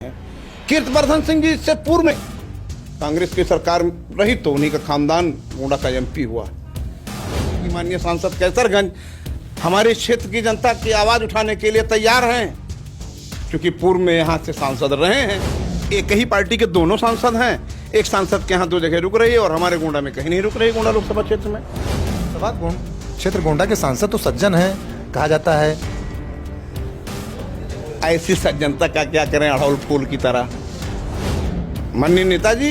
कीर्तिवर्धन सिंह जी इससे पूर्व में कांग्रेस की सरकार रही तो उन्हीं का खानदान गोंडा का एमपी हुआ। माननीय सांसद कैसरगंज हमारे क्षेत्र की जनता की आवाज उठाने के लिए तैयार हैं, क्योंकि पूर्व में यहाँ से सांसद रहे हैं। एक ही पार्टी के दोनों सांसद हैं, एक सांसद के यहाँ दो जगह रुक रही है और हमारे गोंडा में कहीं नहीं रुक रही। गोंडा लोकसभा क्षेत्र में क्षेत्र गोंडा के सांसद तो सज्जन हैं कहा जाता है। ऐसी सज्जनता का क्या करें अड़हुल फूल की तरह। माननीय नेताजी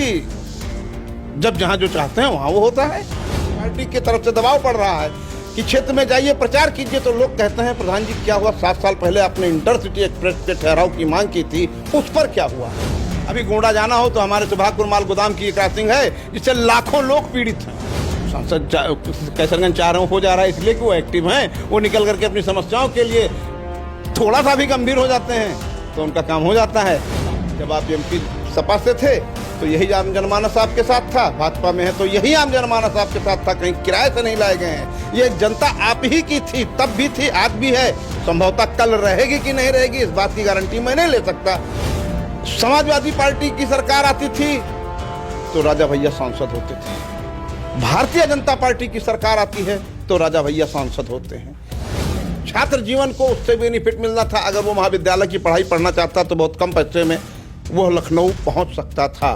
जब जहां जो चाहते हैं वहां वो होता है। पार्टी की तरफ से दबाव पड़ रहा है कि क्षेत्र में जाइए प्रचार कीजिए, तो लोग कहते हैं प्रधान जी क्या हुआ, 7 साल पहले आपने इंटरसिटी एक्सप्रेस के ठहराव की मांग की थी, उस पर क्या हुआ। अभी गोंडा जाना हो तो हमारे सुभागपुर माल गोदाम की क्रॉसिंग है जिससे लाखों लोग पीड़ित हैं। सांसद कैसरगंज चाह रहे हो जा रहा है इसलिए कि वो एक्टिव हैं, वो निकल करके अपनी समस्याओं के लिए थोड़ा सा भी गंभीर हो जाते हैं तो उनका काम हो जाता है। जब आप एमपी सपा से थे तो यही आम जनमानस आपके साथ था, भाजपा में है तो यही आम जनमानस आपके साथ था, कहीं किराए से नहीं लाए गए हैं। ये जनता आप ही की थी, तब भी थी, आज भी है, संभवतः कल रहेगी कि नहीं रहेगी इस बात की गारंटी मैं नहीं ले सकता। समाजवादी पार्टी की सरकार आती थी तो राजा भैया सांसद होते थे, भारतीय जनता पार्टी की सरकार आती है तो राजा भैया सांसद होते हैं। छात्र जीवन को उससे बेनिफिट मिलना था, अगर वो महाविद्यालय की पढ़ाई पढ़ना चाहता तो बहुत कम पैसे में वो लखनऊ पहुंच सकता था।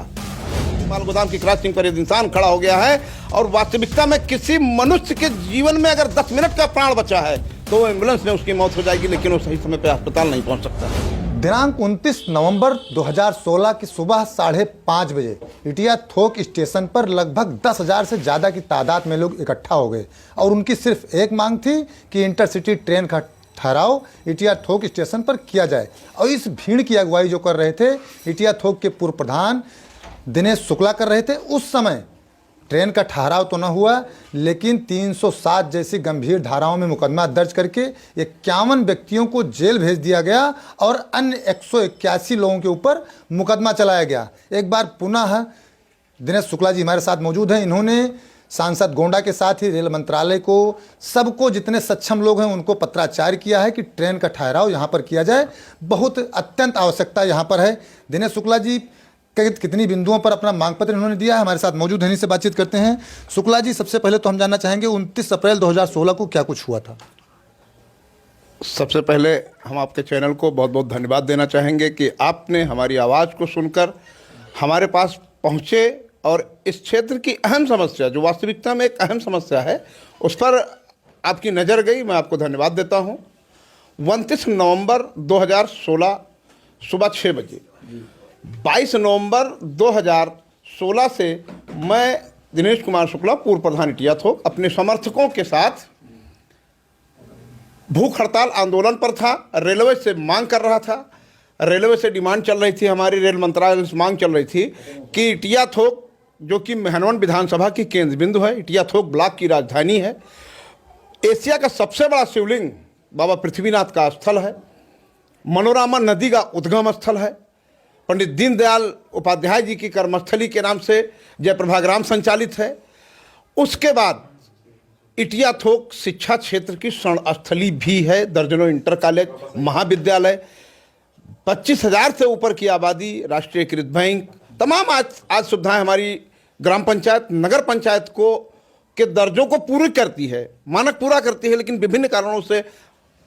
माल गोदाम की क्रॉसिंग पर एक इंसान खड़ा हो गया है और वास्तविकता में किसी मनुष्य के जीवन में अगर 10 मिनट का प्राण बचा है तो वो एम्बुलेंस में उसकी मौत हो जाएगी, लेकिन वो सही समय पर अस्पताल नहीं पहुंच सकता। दिनांक 29 नवंबर 2016 की सुबह 5:30 बजे इटिया थोक स्टेशन पर लगभग 10,000 से ज़्यादा की तादाद में लोग इकट्ठा हो गए और उनकी सिर्फ एक मांग थी कि इंटरसिटी ट्रेन का ठहराव इटिया थोक स्टेशन पर किया जाए। और इस भीड़ की अगुवाई जो कर रहे थे इटिया थोक के पूर्व प्रधान दिनेश शुक्ला कर रहे थे। उस समय ट्रेन का ठहराव तो न हुआ, लेकिन 307 जैसी गंभीर धाराओं में मुकदमा दर्ज करके 51 व्यक्तियों को जेल भेज दिया गया और अन्य 181 लोगों के ऊपर मुकदमा चलाया गया। एक बार पुनः दिनेश शुक्ला जी हमारे साथ मौजूद हैं। इन्होंने सांसद गोंडा के साथ ही रेल मंत्रालय को, सबको जितने सक्षम लोग हैं उनको पत्राचार किया है कि ट्रेन का ठहराव यहाँ पर किया जाए, बहुत अत्यंत आवश्यकता यहाँ पर है। दिनेश शुक्ला जी कितनी बिंदुओं पर अपना मांग पत्र इन्होंने दिया है, हमारे साथ मौजूद हैं, इनसे बातचीत करते हैं। शुक्ला जी, सबसे पहले तो हम जानना चाहेंगे 29 अप्रैल 2016 को क्या कुछ हुआ था। सबसे पहले हम आपके चैनल को बहुत बहुत धन्यवाद देना चाहेंगे कि आपने हमारी आवाज़ को सुनकर हमारे पास पहुँचे और इस क्षेत्र की अहम समस्या, जो वास्तविकता में एक अहम समस्या है, उस पर आपकी नज़र गई, मैं आपको धन्यवाद देता हूँ। 29 नवंबर 2016 सुबह 6 बजे 22 नवंबर 2016 से मैं दिनेश कुमार शुक्ला पूर्व प्रधान इटिया थोक अपने समर्थकों के साथ भूख हड़ताल आंदोलन पर था। रेलवे से मांग कर रहा था, रेलवे से डिमांड चल रही थी, हमारी रेल मंत्रालय से मांग चल रही थी कि इटिया थोक जो कि मेहनवन विधानसभा की केंद्र बिंदु है, इटिया थोक ब्लॉक की राजधानी है, एशिया का सबसे बड़ा शिवलिंग बाबा पृथ्वीनाथ का स्थल है, मनोरमा नदी का उद्गम स्थल है, पंडित दीनदयाल उपाध्याय जी की कर्मस्थली के नाम से जयप्रभाग्राम संचालित है। उसके बाद इटिया थोक शिक्षा क्षेत्र की स्वर्ण स्थली भी है, दर्जनों इंटर कॉलेज, महाविद्यालय, 25,000 से ऊपर की आबादी, राष्ट्रीयकृत बैंक, तमाम आज सुविधाएं हमारी ग्राम पंचायत, नगर पंचायत को के दर्जों को पूरी करती है, मानक पूरा करती है, लेकिन विभिन्न कारणों से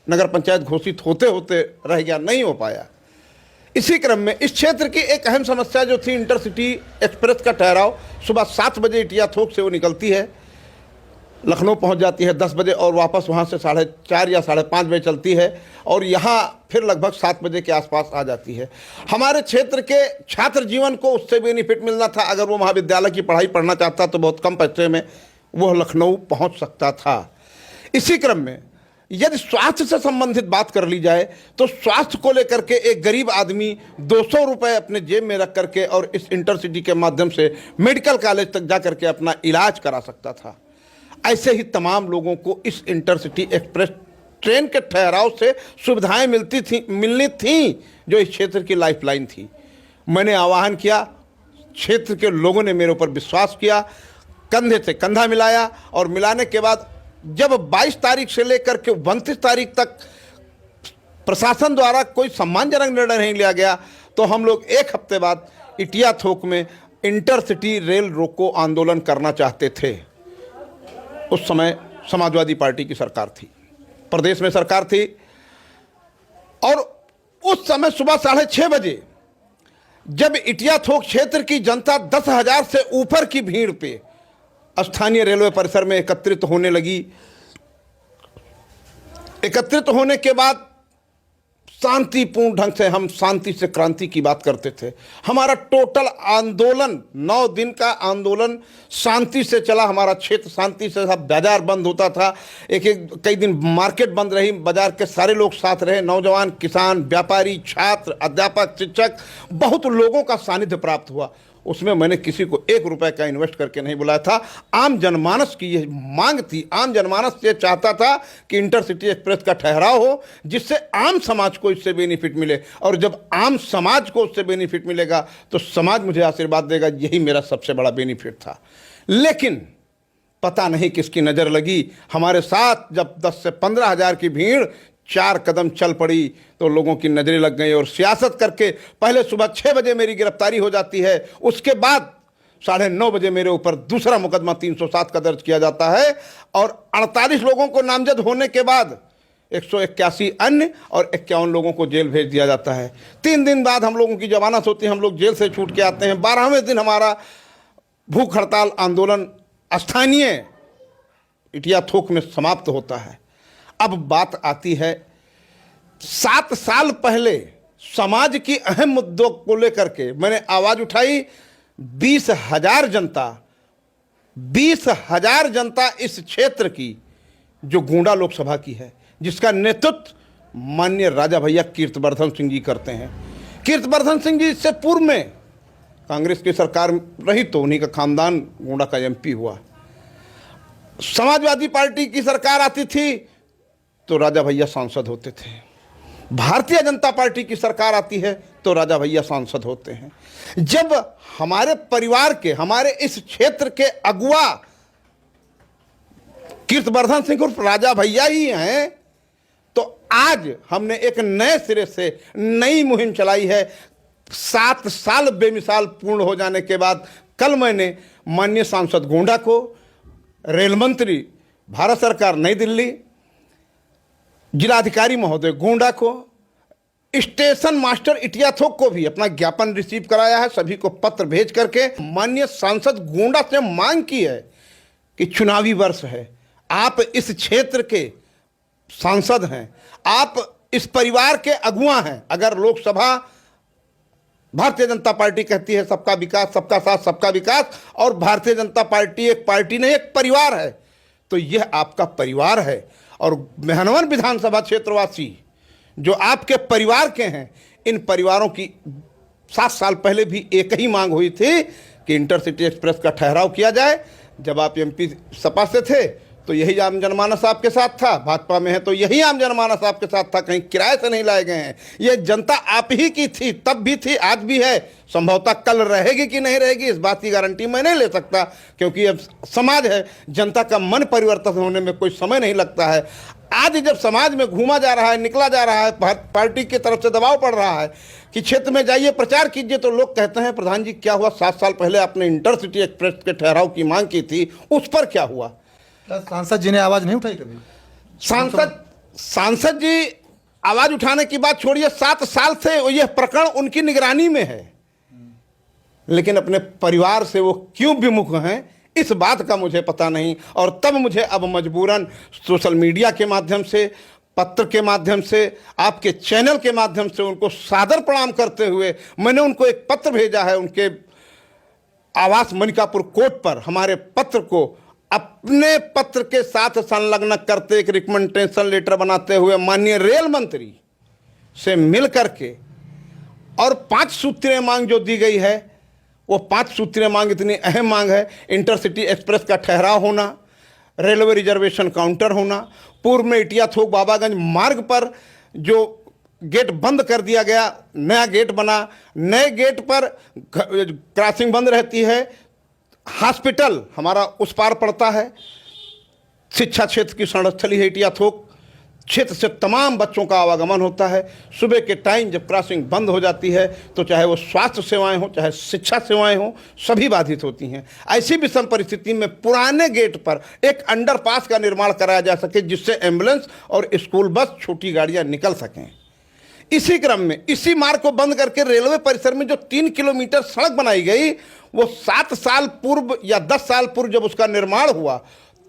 नगर पंचायत घोषित होते होते रह गया, नहीं हो पाया। इसी क्रम में इस क्षेत्र की एक अहम समस्या जो थी इंटरसिटी एक्सप्रेस का ठहराव, सुबह 7 बजे इटिया थोक से वो निकलती है, लखनऊ पहुंच जाती है 10 बजे और वापस वहां से 4:30 या 5:30 बजे चलती है और यहाँ फिर लगभग 7 बजे के आसपास आ जाती है। हमारे क्षेत्र के छात्र जीवन को उससे बेनिफिट मिलना था, अगर वो महाविद्यालय की पढ़ाई पढ़ना चाहता तो बहुत कम पैसे में वो लखनऊ पहुंच सकता था। इसी क्रम में यदि स्वास्थ्य से संबंधित बात कर ली जाए तो स्वास्थ्य को लेकर के एक गरीब आदमी 200 रुपये अपने जेब में रख करके और इस इंटरसिटी के माध्यम से मेडिकल कॉलेज तक जा करके अपना इलाज करा सकता था। ऐसे ही तमाम लोगों को इस इंटरसिटी एक्सप्रेस ट्रेन के ठहराव से सुविधाएं मिलनी थी, जो इस क्षेत्र की लाइफलाइन थी। मैंने आह्वान किया, क्षेत्र के लोगों ने मेरे ऊपर विश्वास किया, कंधे से कंधा मिलाया और मिलाने के बाद जब 22 तारीख से लेकर के 29 तारीख तक प्रशासन द्वारा कोई सम्मानजनक निर्णय नहीं लिया गया तो हम लोग एक हफ्ते बाद इटिया थोक में इंटरसिटी रेल रोको आंदोलन करना चाहते थे। उस समय समाजवादी पार्टी की सरकार थी, प्रदेश में सरकार थी, और उस समय सुबह 6:30 बजे जब इटिया थोक क्षेत्र की जनता 10,000 से ऊपर की भीड़ पे स्थानीय रेलवे परिसर में एकत्रित होने लगी, एकत्रित होने के बाद शांतिपूर्ण ढंग से हम शांति से क्रांति की बात करते थे। हमारा टोटल आंदोलन 9 दिन का आंदोलन शांति से चला। हमारा क्षेत्र शांति से, सब बाजार बंद होता था, कई दिन मार्केट बंद रही, बाजार के सारे लोग साथ रहे, नौजवान, किसान, व्यापारी, छात्र, अध्यापक, शिक्षक, बहुत लोगों का सानिध्य प्राप्त हुआ। उसमें मैंने किसी को 1 रुपए का इन्वेस्ट करके नहीं बुलाया था। आम जनमानस की ये मांग थी, आम जनमानस ये चाहता था कि इंटरसिटी एक्सप्रेस का ठहराव हो, जिससे आम समाज को इससे बेनिफिट मिले, और जब आम समाज को उससे बेनिफिट मिलेगा तो समाज मुझे आशीर्वाद देगा। यही मेरा सबसे बड़ा बेनिफिट था। लेकिन पता नहीं किसकी नज़र लगी, हमारे साथ जब 10 से 15 हज़ार की भीड़ 4 कदम चल पड़ी तो लोगों की नज़रें लग गई, और सियासत करके पहले सुबह 6 बजे मेरी गिरफ्तारी हो जाती है, उसके बाद 9:30 बजे मेरे ऊपर दूसरा मुकदमा 307 का दर्ज किया जाता है, और 48 लोगों को नामजद होने के बाद 181 अन्य और 51 लोगों को जेल भेज दिया जाता है। 3 दिन बाद हम लोगों की जमानत होती है, हम लोग जेल से छूट के आते हैं। 12वें दिन हमारा भूख हड़ताल आंदोलन स्थानीय इटिया थोक में समाप्त होता है। अब बात आती है 7 साल पहले समाज की अहम मुद्दों को लेकर के मैंने आवाज उठाई। 20,000 जनता इस क्षेत्र की, जो गोंडा लोकसभा की है, जिसका नेतृत्व माननीय राजा भैया कीर्तिवर्धन सिंह जी करते हैं। कीर्तिवर्धन सिंह जी इससे पूर्व में कांग्रेस की सरकार रही तो उन्हीं का खानदान गोंडा का एमपी हुआ। समाजवादी पार्टी की सरकार आती थी तो राजा भैया सांसद होते थे। भारतीय जनता पार्टी की सरकार आती है तो राजा भैया सांसद होते हैं। जब हमारे परिवार के, हमारे इस क्षेत्र के अगुआ कीर्तिवर्धन सिंह उर्फ राजा भैया ही हैं, तो आज हमने एक नए सिरे से नई मुहिम चलाई है। 7 साल बेमिसाल पूर्ण हो जाने के बाद कल मैंने माननीय सांसद गोंडा को, रेल मंत्री भारत सरकार नई दिल्ली, जिलाधिकारी महोदय गोंडा को, स्टेशन मास्टर इटिया थोक को भी अपना ज्ञापन रिसीव कराया है। सभी को पत्र भेज करके माननीय सांसद गोंडा से मांग की है कि चुनावी वर्ष है, आप इस क्षेत्र के सांसद हैं, आप इस परिवार के अगुआ हैं। अगर लोकसभा भारतीय जनता पार्टी कहती है सबका विकास, सबका साथ, सबका विकास, और भारतीय जनता पार्टी एक पार्टी नहीं, एक परिवार है, तो यह आपका परिवार है। और मेहनवन विधानसभा क्षेत्रवासी जो आपके परिवार के हैं, इन परिवारों की 7 साल पहले भी एक ही मांग हुई थी कि इंटरसिटी एक्सप्रेस का ठहराव किया जाए। जब आप एमपी सपा से थे तो यही आम जनमानस आपके साथ था, भाजपा में है तो यही आम जनमानस आपके साथ था, कहीं किराए से नहीं लाए गए हैं। ये जनता आप ही की थी, तब भी थी, आज भी है, संभवतः कल रहेगी कि नहीं रहेगी इस बात की गारंटी मैं नहीं ले सकता, क्योंकि अब समाज है, जनता का मन परिवर्तन होने में कोई समय नहीं लगता है। आज जब समाज में घूमा जा रहा है, निकला जा रहा है, पार्टी की तरफ से दबाव पड़ रहा है कि क्षेत्र में जाइए, प्रचार कीजिए, तो लोग कहते हैं प्रधान जी क्या हुआ, 7 साल पहले आपने इंटरसिटी एक्सप्रेस के ठहराव की मांग की थी, उस पर क्या हुआ? सांसद जी ने आवाज नहीं उठाई कभी? सांसद जी आवाज उठाने की बात छोड़िए, 7 साल से यह प्रकरण उनकी निगरानी में है, लेकिन अपने परिवार से वो क्यों विमुख हैं इस बात का मुझे पता नहीं। और तब मुझे अब मजबूरन सोशल मीडिया के माध्यम से, पत्र के माध्यम से, आपके चैनल के माध्यम से उनको सादर प्रणाम करते हुए मैंने उनको एक पत्र भेजा है। उनके आवास मनिकापुर कोर्ट पर हमारे पत्र को अपने पत्र के साथ संलग्न करते एक रिकमेंडेशन लेटर बनाते हुए माननीय रेल मंत्री से मिल करके, और 5 सूत्रीय मांग जो दी गई है, वो 5 सूत्रीय मांग इतनी अहम मांग है। इंटरसिटी एक्सप्रेस का ठहराव होना, रेलवे रिजर्वेशन काउंटर होना, पूर्व में इटिया थोक बाबागंज मार्ग पर जो गेट बंद कर दिया गया, नया गेट बना, नए गेट पर क्रॉसिंग बंद रहती है, हॉस्पिटल हमारा उस पार पड़ता है, शिक्षा क्षेत्र की संस्थली है इटिया थोक, क्षेत्र से तमाम बच्चों का आवागमन होता है। सुबह के टाइम जब क्रॉसिंग बंद हो जाती है तो चाहे वो स्वास्थ्य सेवाएं हों, चाहे शिक्षा सेवाएं हों, सभी बाधित होती हैं। ऐसी विषम परिस्थिति में पुराने गेट पर एक अंडरपास का निर्माण कराया जा सके जिससे एम्बुलेंस और स्कूल बस, छोटी गाड़ियां निकल सकें। इसी क्रम में इसी मार्ग को बंद करके रेलवे परिसर में जो 3 किलोमीटर सड़क बनाई गई, वो 7 साल पूर्व या 10 साल पूर्व जब उसका निर्माण हुआ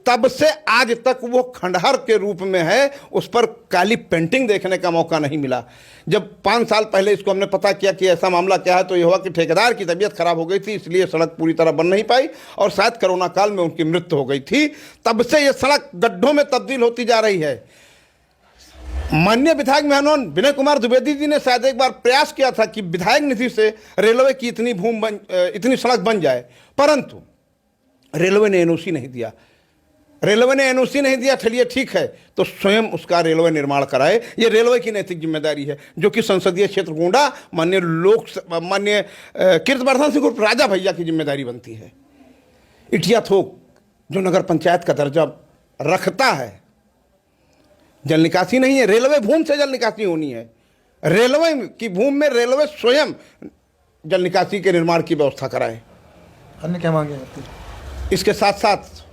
तब से आज तक वो खंडहर के रूप में है। उस पर काली पेंटिंग देखने का मौका नहीं मिला। जब 5 साल पहले इसको हमने पता किया कि ऐसा मामला क्या है तो ये हुआ कि ठेकेदार की तबीयत खराब हो गई थी, इसलिए सड़क पूरी तरह बन नहीं पाई और शायद कोरोना काल में उनकी मृत्यु हो गई थी। तब से ये सड़क गड्ढों में तब्दील होती जा रही है। माननीय विधायक मेहनौन विनय कुमार द्विवेदी जी ने शायद एक बार प्रयास किया था कि विधायक निधि से रेलवे की इतनी सड़क बन जाए, परंतु रेलवे ने एनओसी नहीं दिया। रेलवे ने एनओसी नहीं दिया, चलिए ठीक है, तो स्वयं उसका रेलवे निर्माण कराए। ये रेलवे की नैतिक जिम्मेदारी है, जो कि संसदीय क्षेत्र गोंडा माननीय कीर्तिवर्धन सिंह उर्फ राजा भैया की जिम्मेदारी बनती है। इटिया थोक जो नगर पंचायत का दर्जा रखता है, जल निकासी नहीं है, रेलवे भूमि से जल निकासी होनी है। रेलवे की भूमि में रेलवे स्वयं जल निकासी के निर्माण की व्यवस्था कराए। अन्य क्या मांगे? इसके साथ साथ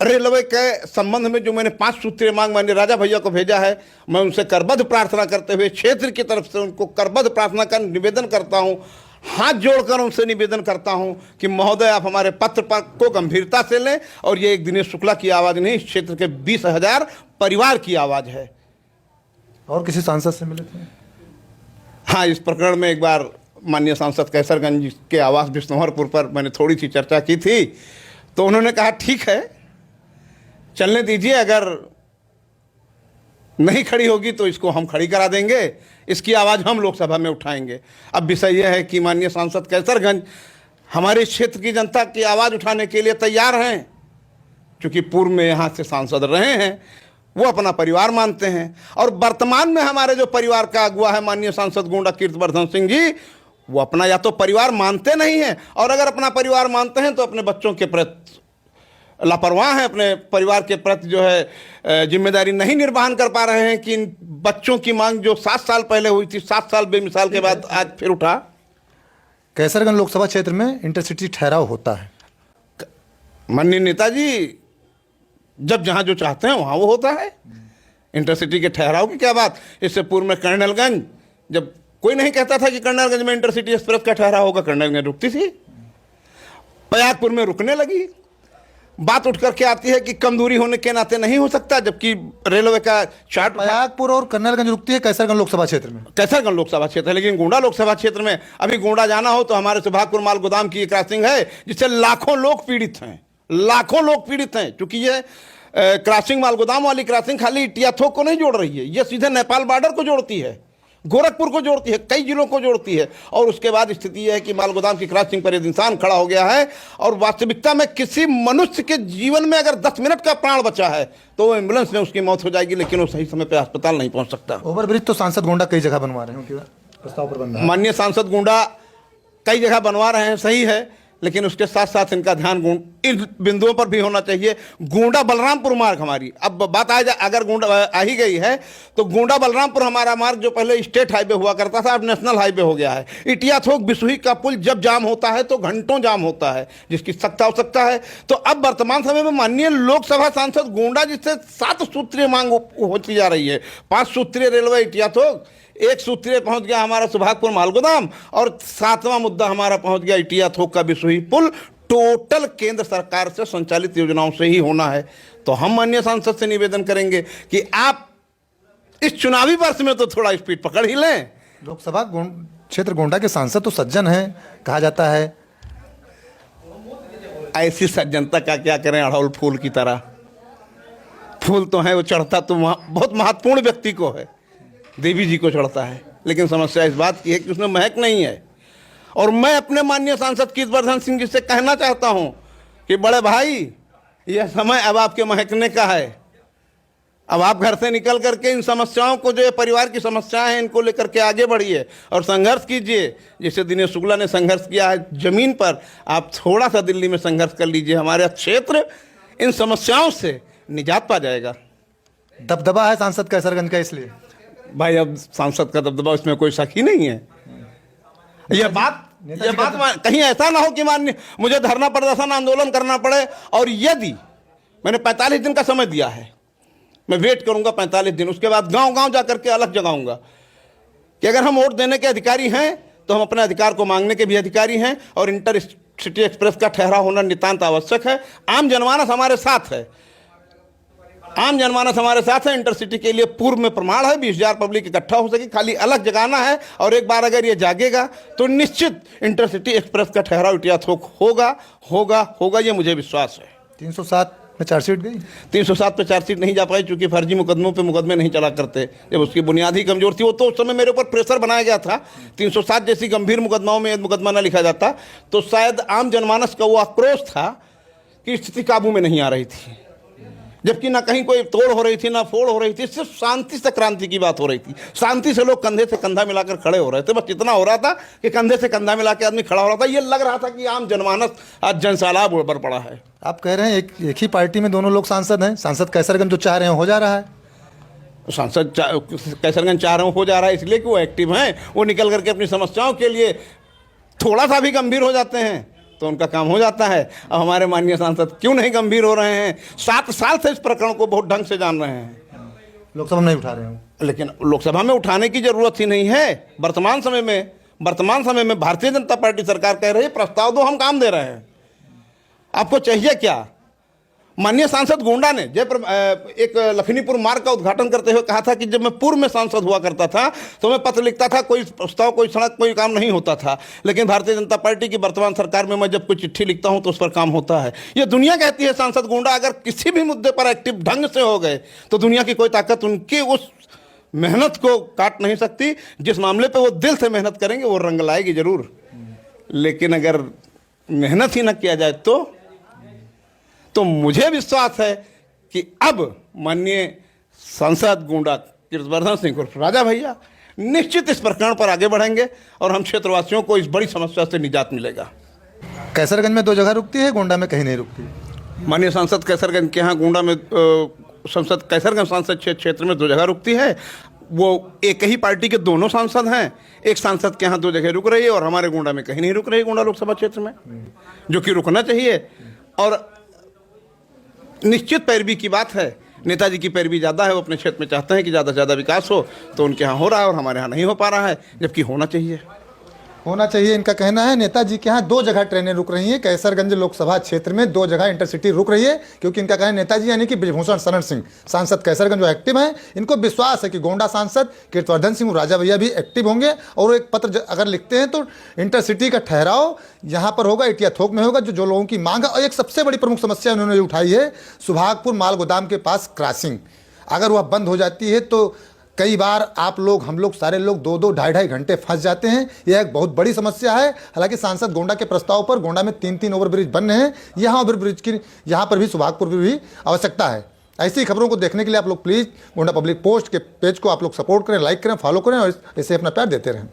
रेलवे के संबंध में जो मैंने 5 सूत्रीय मांग माननीय राजा भैया को भेजा है, मैं उनसे करबद्ध प्रार्थना करते हुए क्षेत्र की तरफ से उनको करबद्ध प्रार्थना का निवेदन करता हूं, हाथ जोड़कर उनसे निवेदन करता हूं कि महोदय आप हमारे पत्र पर को गंभीरता से लें और ये एक दिनेश शुक्ला की आवाज़ नहीं, इस क्षेत्र के 20,000 परिवार की आवाज़ है। और किसी सांसद से मिले थे? हाँ, इस प्रकरण में एक बार माननीय सांसद कैसरगंज के आवास बिश्नौहरपुर पर मैंने थोड़ी सी चर्चा की थी, तो उन्होंने कहा ठीक है चलने दीजिए, अगर नहीं खड़ी होगी तो इसको हम खड़ी करा देंगे, इसकी आवाज़ हम लोकसभा में उठाएंगे। अब विषय यह है कि माननीय सांसद कैसरगंज हमारे क्षेत्र की जनता की आवाज़ उठाने के लिए तैयार हैं, क्योंकि पूर्व में यहाँ से सांसद रहे हैं, वो अपना परिवार मानते हैं। और वर्तमान में हमारे जो परिवार का अगुआ है माननीय सांसद गोंडा कीर्तिवर्धन सिंह जी, वो अपना या तो परिवार मानते नहीं हैं, और अगर अपना परिवार मानते हैं तो अपने बच्चों के प्रति लापरवाह हैं, अपने परिवार के प्रति जो है जिम्मेदारी नहीं निर्वहन कर पा रहे हैं कि इन बच्चों की मांग जो 7 साल पहले हुई थी, 7 साल बेमिसाल के बाद आज फिर उठा। कैसरगंज लोकसभा क्षेत्र में इंटरसिटी ठहराव होता है। माननीय नेताजी जब जहां जो चाहते हैं वहां वो होता है। इंटरसिटी के ठहराव की क्या बात। इससे पूर्व में कर्नलगंज, जब कोई नहीं कहता था कि कर्नलगंज में इंटरसिटी एक्सप्रेस का ठहराव होगा, कर्नलगंज रुकती थी, पयागपुर में रुकने लगी। बात उठ करके आती है कि कम दूरी होने के नाते नहीं हो सकता, जबकि रेलवे का चार्ट पयागपुर और कर्नलगंज रुकती है कैसरगंज लोकसभा क्षेत्र में। कैसरगंज लोकसभा क्षेत्र है, लेकिन गोंडा लोकसभा क्षेत्र में अभी गोंडा जाना हो तो हमारे सुभागपुर माल गोदाम की क्रॉसिंग है जिससे लाखों लोग पीड़ित हैं, लाखों लोग पीड़ित हैं। क्योंकि ये क्रॉसिंग माल गोदाम वाली क्रॉसिंग खाली इटिया थोक को नहीं जोड़ रही है, ये सीधे नेपाल बॉर्डर को जोड़ती है, गोरखपुर को जोड़ती है, कई जिलों को जोड़ती है। और उसके बाद स्थिति यह है कि माल गोदाम की क्रॉसिंग पर एक इंसान खड़ा हो गया है, और वास्तविकता में किसी मनुष्य के जीवन में अगर 10 मिनट का प्राण बचा है तो एम्बुलेंस में उसकी मौत हो जाएगी, लेकिन वो सही समय पर अस्पताल नहीं पहुंच सकता। ओवरब्रिज तो सांसद गोंडा कई जगह बनवा रहे हैं, प्रस्ताव पर बन रहा है। माननीय सांसद गोंडा कई जगह बनवा रहे हैं, सही है, लेकिन उसके साथ साथ इनका ध्यान इन बिंदुओं पर भी होना चाहिए। गोंडा बलरामपुर मार्ग हमारी, अब बात अगर गोंडा आ ही गई है तो गोंडा बलरामपुर हमारा मार्ग जो पहले स्टेट हाईवे हुआ करता था अब नेशनल हाईवे हो गया है। इटिया थोक बिसुही का पुल जब जाम होता है तो घंटों जाम होता है, जिसकी सख्त आवश्यकता है। तो अब वर्तमान समय में माननीय लोकसभा सांसद गोंडा जिससे 7 सूत्रीय मांग होती जा रही है, 5 सूत्रीय रेलवे इटिया थोक, 1 सूत्रीय पहुंच गया हमारा सुभागपुर मालगोदाम, और 7वां मुद्दा हमारा पहुंच गया इटिया थोक का बिसुही पुल। टोटल केंद्र सरकार से संचालित योजनाओं से ही होना है। तो हम माननीय सांसद से निवेदन करेंगे कि आप इस चुनावी वर्ष में तो थोड़ा स्पीड पकड़ ही लें। लोकसभा क्षेत्र गोंडा के सांसद तो सज्जन हैं कहा जाता है। ऐसी सज्जनता का क्या करें, अड़हुल फूल की तरह। फूल तो है, वो चढ़ता तो बहुत महत्वपूर्ण व्यक्ति को है, देवी जी को चढ़ता है, लेकिन समस्या इस बात की है कि उसमें महक नहीं है। और मैं अपने माननीय सांसद कीर्तिवर्धन सिंह जी से कहना चाहता हूं कि बड़े भाई, यह समय अब आपके महकने का है। अब आप घर से निकल करके इन समस्याओं को, जो ये परिवार की समस्याएं हैं, इनको लेकर के आगे बढ़िए और संघर्ष कीजिए। जैसे दिनेश शुक्ला ने संघर्ष किया है जमीन पर, आप थोड़ा सा दिल्ली में संघर्ष कर लीजिए, हमारे क्षेत्र इन समस्याओं से निजात पा जाएगा। दबदबा है सांसद कैसरगंज का, इसलिए भाई अब सांसद का दबदबा, इसमें कोई शक ही नहीं है। यह बात कहीं ऐसा ना हो कि माननीय मुझे धरना प्रदर्शन आंदोलन करना पड़े, और यदि मैंने 45 दिन का समय दिया है, मैं वेट करूंगा 45 दिन, उसके बाद गांव गांव जाकर के अलग जगाऊंगा कि अगर हम वोट देने के अधिकारी हैं तो हम अपने अधिकार को मांगने के भी अधिकारी हैं, और इंटरसिटी एक्सप्रेस का ठहराव होना नितांत आवश्यक है। आम जनमानस हमारे साथ है, आम जनमानस हमारे साथ है। इंटरसिटी के लिए पूर्व में प्रमाण है, 20,000 पब्लिक इकट्ठा हो सके, खाली अलग जगाना है। और एक बार अगर ये जागेगा तो निश्चित इंटरसिटी एक्सप्रेस का ठहराव इटिया थोक होगा होगा होगा, ये मुझे विश्वास है। 307 में चार्जशीट गई, 307 पे चार्जशीट नहीं जा पाई क्योंकि फर्जी मुकदमों पे मुकदमे नहीं चला करते। जब उसकी बुनियादी कमजोर थी, वो तो उस समय मेरे ऊपर प्रेशर बनाया गया था। 307 जैसी गंभीर मुकदमाओं में मुकदमा ना लिखा जाता तो शायद आम जनमानस का वो आक्रोश था कि स्थिति काबू में नहीं आ रही थी, जबकि ना कहीं कोई तोड़ हो रही थी ना फोड़ हो रही थी, सिर्फ शांति से क्रांति की बात हो रही थी। शांति से लोग कंधे से कंधा मिलाकर खड़े हो रहे थे, बस इतना हो रहा था कि कंधे से कंधा मिला के आदमी खड़ा हो रहा था। ये लग रहा था कि आम जनमानस आज जनसैलाब उभर पड़ा है। आप कह रहे हैं एक ही पार्टी में दोनों लोग सांसद हैं, सांसद कैसरगंज जो चाह रहे हैं हो जा रहा है। सांसद कैसरगंज चाह रहे हो जा रहा है इसलिए कि वो एक्टिव हैं, वो निकल करके अपनी समस्याओं के लिए थोड़ा सा भी गंभीर हो जाते हैं तो उनका काम हो जाता है। अब हमारे माननीय सांसद क्यों नहीं गंभीर हो रहे हैं? 7 साल से इस प्रकरण को बहुत ढंग से जान रहे हैं। लोकसभा में नहीं उठा रहे हैं, लेकिन लोकसभा में उठाने की जरूरत ही नहीं है। वर्तमान समय में भारतीय जनता पार्टी सरकार कह रही है प्रस्ताव दो, हम काम दे रहे हैं। आपको चाहिए क्या? माननीय सांसद गोंडा ने एक लखनीपुर मार्ग का उद्घाटन करते हुए कहा था कि जब मैं पूर्व में सांसद हुआ करता था तो मैं पत्र लिखता था, कोई प्रस्ताव, कोई सड़क, कोई काम नहीं होता था, लेकिन भारतीय जनता पार्टी की वर्तमान सरकार में मैं जब कोई चिट्ठी लिखता हूं तो उस पर काम होता है। ये दुनिया कहती है सांसद गोंडा अगर किसी भी मुद्दे पर एक्टिव ढंग से हो गए तो दुनिया की कोई ताकत उनकी उस मेहनत को काट नहीं सकती। जिस मामले पर वो दिल से मेहनत करेंगे वो रंग लाएगी जरूर, लेकिन अगर मेहनत ही न किया जाए तो मुझे विश्वास है कि अब माननीय सांसद गोंडा कीर्तिवर्धन सिंह उर्फ राजा भैया निश्चित इस प्रकरण पर आगे बढ़ेंगे और हम क्षेत्रवासियों को इस बड़ी समस्या से निजात मिलेगा। कैसरगंज में 2 जगह रुकती है, गोंडा में कहीं नहीं रुकती। माननीय सांसद कैसरगंज के यहाँ गोंडा में संसद कैसरगंज सांसद क्षेत्र में 2 जगह रुकती है। वो एक ही पार्टी के दोनों सांसद हैं, एक सांसद के यहाँ 2 जगह रुक रही है और हमारे गोंडा में कहीं नहीं रुक रही, गोंडा लोकसभा क्षेत्र में, जो कि रुकना चाहिए। और निश्चित पैरवी की बात है, नेताजी की पैरवी ज़्यादा है, वो अपने क्षेत्र में चाहते हैं कि ज़्यादा से ज़्यादा विकास हो, तो उनके यहाँ हो रहा है और हमारे यहाँ नहीं हो पा रहा है, जबकि होना चाहिए। इनका कहना है। नेताजी के यहाँ 2 जगह ट्रेनें रुक रही हैं, कैसरगंज लोकसभा क्षेत्र में 2 जगह इंटरसिटी रुक रही है, क्योंकि इनका कहना है नेताजी यानी कि बृजभूषण शरण सिंह सांसद कैसरगंज जो एक्टिव हैं, इनको विश्वास है कि गोंडा सांसद कीर्तिवर्धन सिंह राजा भैया भी एक्टिव होंगे और एक पत्र अगर लिखते हैं तो इंटरसिटी का ठहराव यहाँ पर होगा, इटिया थोक में होगा, जो लोगों की मांग है। और एक सबसे बड़ी प्रमुख समस्या उन्होंने उठाई है सुभागपुर माल गोदाम के पास क्रॉसिंग, अगर वह बंद हो जाती है तो कई बार हम लोग सारे लोग 2-2, 2.5 घंटे फंस जाते हैं। यह एक बहुत बड़ी समस्या है। हालांकि सांसद गोंडा के प्रस्ताव पर गोंडा में 3-3 ओवरब्रिज बन रहे हैं, यहाँ ओवरब्रिज की यहाँ पर भी सुभागपुर में भी आवश्यकता है। ऐसी खबरों को देखने के लिए आप लोग प्लीज़ गोंडा पब्लिक पोस्ट के पेज को आप लोग सपोर्ट करें, लाइक करें, फॉलो करें और इसे अपना प्यार देते रहें।